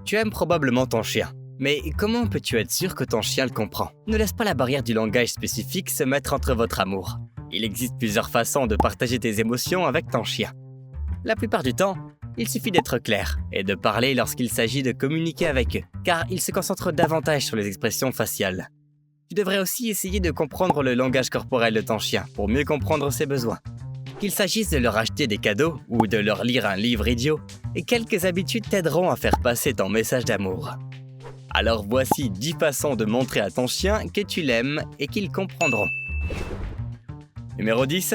Tu aimes probablement ton chien, mais comment peux-tu être sûr que ton chien le comprend? Ne laisse pas la barrière du langage spécifique se mettre entre votre amour. Il existe plusieurs façons de partager tes émotions avec ton chien. La plupart du temps, il suffit d'être clair et de parler lorsqu'il s'agit de communiquer avec eux, car ils se concentrent davantage sur les expressions faciales. Tu devrais aussi essayer de comprendre le langage corporel de ton chien pour mieux comprendre ses besoins. Qu'il s'agisse de leur acheter des cadeaux ou de leur lire un livre idiot, et quelques habitudes t'aideront à faire passer ton message d'amour. Alors voici 10 façons de montrer à ton chien que tu l'aimes et qu'ils comprendront. Numéro 10.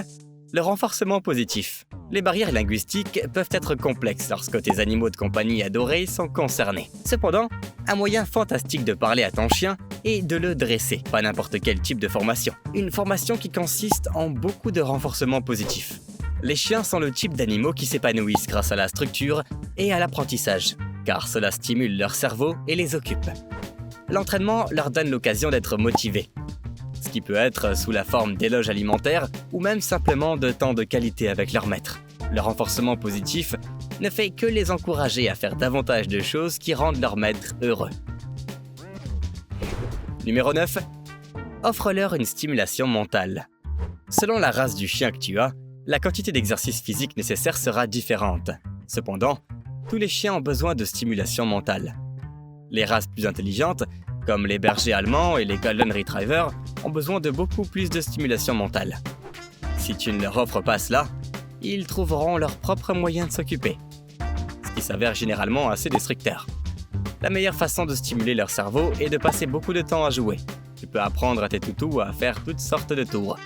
Le renforcement positif. Les barrières linguistiques peuvent être complexes lorsque tes animaux de compagnie adorés sont concernés. Cependant, un moyen fantastique de parler à ton chien est de le dresser, pas n'importe quel type de formation. Une formation qui consiste en beaucoup de renforcement positif. Les chiens sont le type d'animaux qui s'épanouissent grâce à la structure et à l'apprentissage, car cela stimule leur cerveau et les occupe. L'entraînement leur donne l'occasion d'être motivés, ce qui peut être sous la forme d'éloges alimentaires ou même simplement de temps de qualité avec leur maître. Le renforcement positif ne fait que les encourager à faire davantage de choses qui rendent leur maître heureux. Numéro 9. Offre-leur une stimulation mentale. Selon la race du chien que tu as, la quantité d'exercice physique nécessaire sera différente. Cependant, tous les chiens ont besoin de stimulation mentale. Les races plus intelligentes, comme les bergers allemands et les golden retrievers, ont besoin de beaucoup plus de stimulation mentale. Si tu ne leur offres pas cela, ils trouveront leur propre moyen de s'occuper, ce qui s'avère généralement assez destructeur. La meilleure façon de stimuler leur cerveau est de passer beaucoup de temps à jouer. Tu peux apprendre à tes toutous à faire toutes sortes de tours,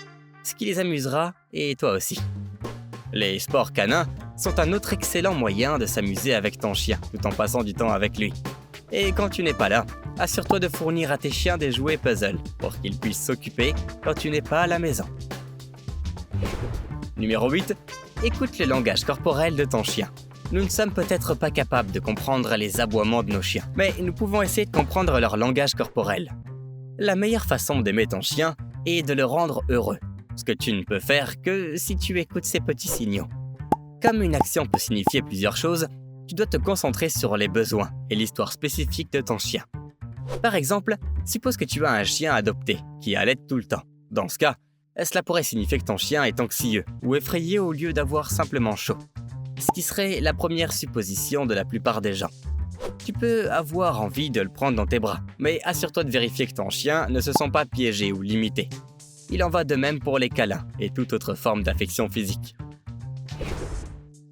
ce qui les amusera et toi aussi. Les sports canins sont un autre excellent moyen de s'amuser avec ton chien tout en passant du temps avec lui. Et quand tu n'es pas là, assure-toi de fournir à tes chiens des jouets puzzle pour qu'ils puissent s'occuper quand tu n'es pas à la maison. Numéro 8. Écoute le langage corporel de ton chien. Nous ne sommes peut-être pas capables de comprendre les aboiements de nos chiens, mais nous pouvons essayer de comprendre leur langage corporel. La meilleure façon d'aimer ton chien est de le rendre heureux, ce que tu ne peux faire que si tu écoutes ces petits signaux. Comme une action peut signifier plusieurs choses, tu dois te concentrer sur les besoins et l'histoire spécifique de ton chien. Par exemple, suppose que tu as un chien adopté qui allait tout le temps. Dans ce cas, cela pourrait signifier que ton chien est anxieux ou effrayé au lieu d'avoir simplement chaud, ce qui serait la première supposition de la plupart des gens. Tu peux avoir envie de le prendre dans tes bras, mais assure-toi de vérifier que ton chien ne se sent pas piégé ou limité. Il en va de même pour les câlins et toute autre forme d'affection physique.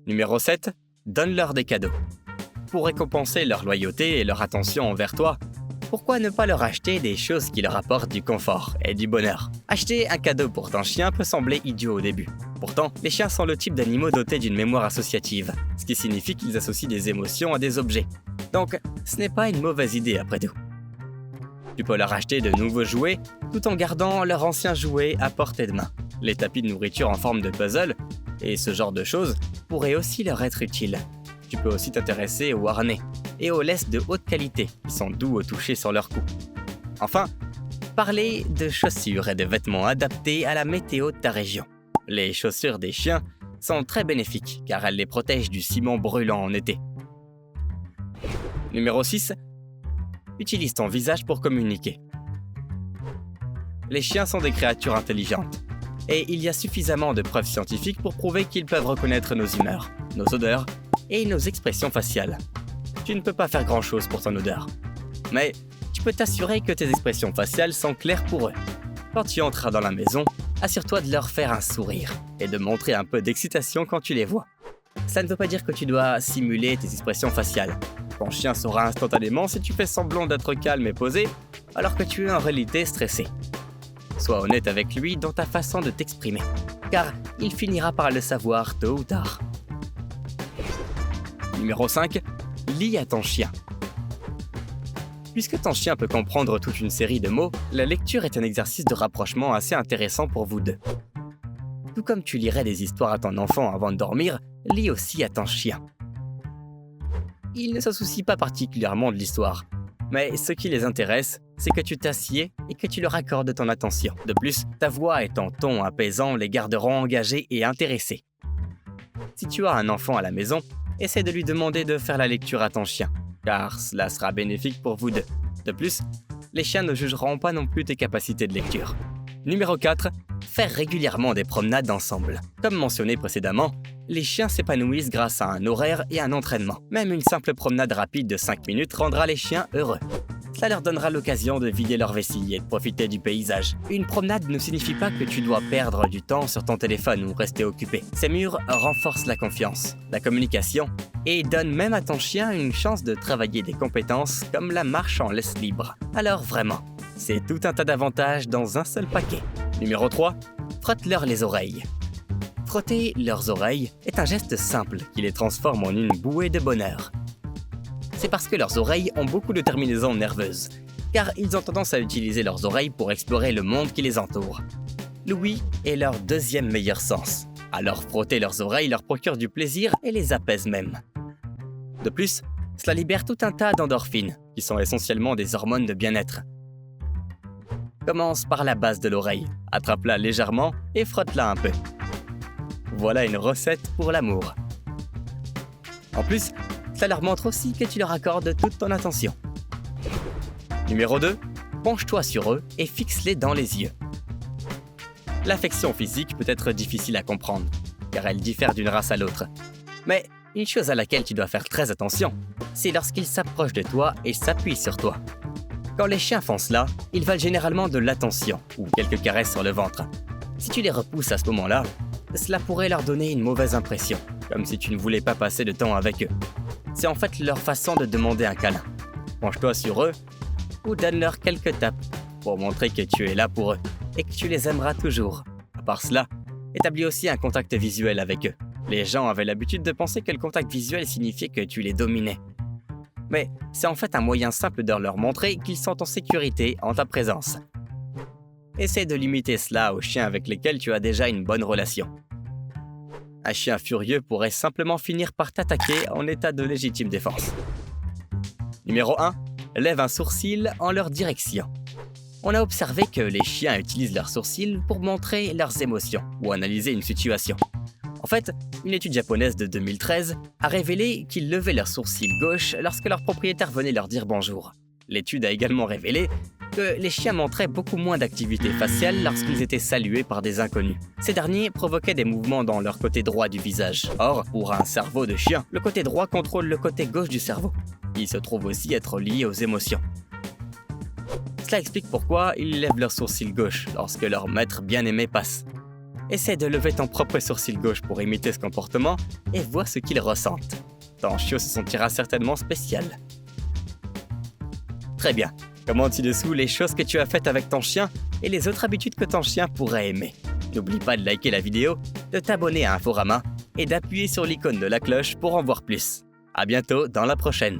Numéro 7. Donne-leur des cadeaux. Pour récompenser leur loyauté et leur attention envers toi, pourquoi ne pas leur acheter des choses qui leur apportent du confort et du bonheur? Acheter un cadeau pour ton chien peut sembler idiot au début. Pourtant, les chiens sont le type d'animaux dotés d'une mémoire associative, ce qui signifie qu'ils associent des émotions à des objets. Donc, ce n'est pas une mauvaise idée après tout. Tu peux leur acheter de nouveaux jouets tout en gardant leurs anciens jouets à portée de main. Les tapis de nourriture en forme de puzzle et ce genre de choses pourraient aussi leur être utiles. Tu peux aussi t'intéresser aux harnais et aux laisses de haute qualité qui sont doux au toucher sur leur cou. Enfin, parlez de chaussures et de vêtements adaptés à la météo de ta région. Les chaussures des chiens sont très bénéfiques car elles les protègent du ciment brûlant en été. Numéro 6. Utilise ton visage pour communiquer. Les chiens sont des créatures intelligentes. Et il y a suffisamment de preuves scientifiques pour prouver qu'ils peuvent reconnaître nos humeurs, nos odeurs et nos expressions faciales. Tu ne peux pas faire grand-chose pour ton odeur. Mais tu peux t'assurer que tes expressions faciales sont claires pour eux. Quand tu entreras dans la maison, assure-toi de leur faire un sourire et de montrer un peu d'excitation quand tu les vois. Ça ne veut pas dire que tu dois simuler tes expressions faciales. Ton chien saura instantanément si tu fais semblant d'être calme et posé, alors que tu es en réalité stressé. Sois honnête avec lui dans ta façon de t'exprimer, car il finira par le savoir tôt ou tard. Numéro 5. Lis à ton chien. Puisque ton chien peut comprendre toute une série de mots, la lecture est un exercice de rapprochement assez intéressant pour vous deux. Tout comme tu lirais des histoires à ton enfant avant de dormir, lis aussi à ton chien. Ils ne se soucient pas particulièrement de l'histoire, mais ce qui les intéresse, c'est que tu t'assieds et que tu leur accordes ton attention. De plus, ta voix et ton ton apaisant les garderont engagés et intéressés. Si tu as un enfant à la maison, essaie de lui demander de faire la lecture à ton chien. car cela sera bénéfique pour vous deux. De plus, les chiens ne jugeront pas non plus tes capacités de lecture. Numéro 4. Faire régulièrement des promenades ensemble. Comme mentionné précédemment, les chiens s'épanouissent grâce à un horaire et un entraînement. Même une simple promenade rapide de 5 minutes rendra les chiens heureux. Cela leur donnera l'occasion de vider leur vessie et de profiter du paysage. Une promenade ne signifie pas que tu dois perdre du temps sur ton téléphone ou rester occupé. Ces murs renforcent la confiance, la communication et donnent même à ton chien une chance de travailler des compétences comme la marche en laisse libre. Alors vraiment, c'est tout un tas d'avantages dans un seul paquet. Numéro 3. Frotte-leur les oreilles. Frotter leurs oreilles est un geste simple qui les transforme en une bouée de bonheur. C'est parce que leurs oreilles ont beaucoup de terminaisons nerveuses, car ils ont tendance à utiliser leurs oreilles pour explorer le monde qui les entoure. L'ouïe est leur deuxième meilleur sens, alors frotter leurs oreilles leur procure du plaisir et les apaise même. De plus, cela libère tout un tas d'endorphines, qui sont essentiellement des hormones de bien-être. Commence par la base de l'oreille, attrape-la légèrement et frotte-la un peu. Voilà une recette pour l'amour. En plus, ça leur montre aussi que tu leur accordes toute ton attention. Numéro 2. Penche-toi sur eux et fixe-les dans les yeux. L'affection physique peut être difficile à comprendre, car elle diffère d'une race à l'autre. Mais une chose à laquelle tu dois faire très attention, c'est lorsqu'ils s'approchent de toi et s'appuient sur toi. Quand les chiens font cela, ils veulent généralement de l'attention ou quelques caresses sur le ventre. Si tu les repousses à ce moment-là, cela pourrait leur donner une mauvaise impression, comme si tu ne voulais pas passer de temps avec eux. C'est en fait leur façon de demander un câlin. Penche-toi sur eux ou donne-leur quelques tapes pour montrer que tu es là pour eux et que tu les aimeras toujours. À part cela, établis aussi un contact visuel avec eux. Les gens avaient l'habitude de penser que le contact visuel signifiait que tu les dominais. Mais c'est en fait un moyen simple de leur montrer qu'ils sont en sécurité en ta présence. Essaie de limiter cela aux chiens avec lesquels tu as déjà une bonne relation. Un chien furieux pourrait simplement finir par t'attaquer en état de légitime défense. Numéro 1. Lève un sourcil en leur direction. On a observé que les chiens utilisent leurs sourcils pour montrer leurs émotions ou analyser une situation. En fait, une étude japonaise de 2013 a révélé qu'ils levaient leur sourcil gauche lorsque leur propriétaire venait leur dire bonjour. L'étude a également révélé que les chiens montraient beaucoup moins d'activité faciale lorsqu'ils étaient salués par des inconnus. Ces derniers provoquaient des mouvements dans leur côté droit du visage. Or, pour un cerveau de chien, le côté droit contrôle le côté gauche du cerveau. Il se trouve aussi être lié aux émotions. Cela explique pourquoi ils lèvent leur sourcil gauche lorsque leur maître bien-aimé passe. Essaie de lever ton propre sourcil gauche pour imiter ce comportement et vois ce qu'ils ressentent. Ton chiot se sentira certainement spécial. Très bien. Commente ci-dessous les choses que tu as faites avec ton chien et les autres habitudes que ton chien pourrait aimer. N'oublie pas de liker la vidéo, de t'abonner à Inforama et d'appuyer sur l'icône de la cloche pour en voir plus. À bientôt dans la prochaine.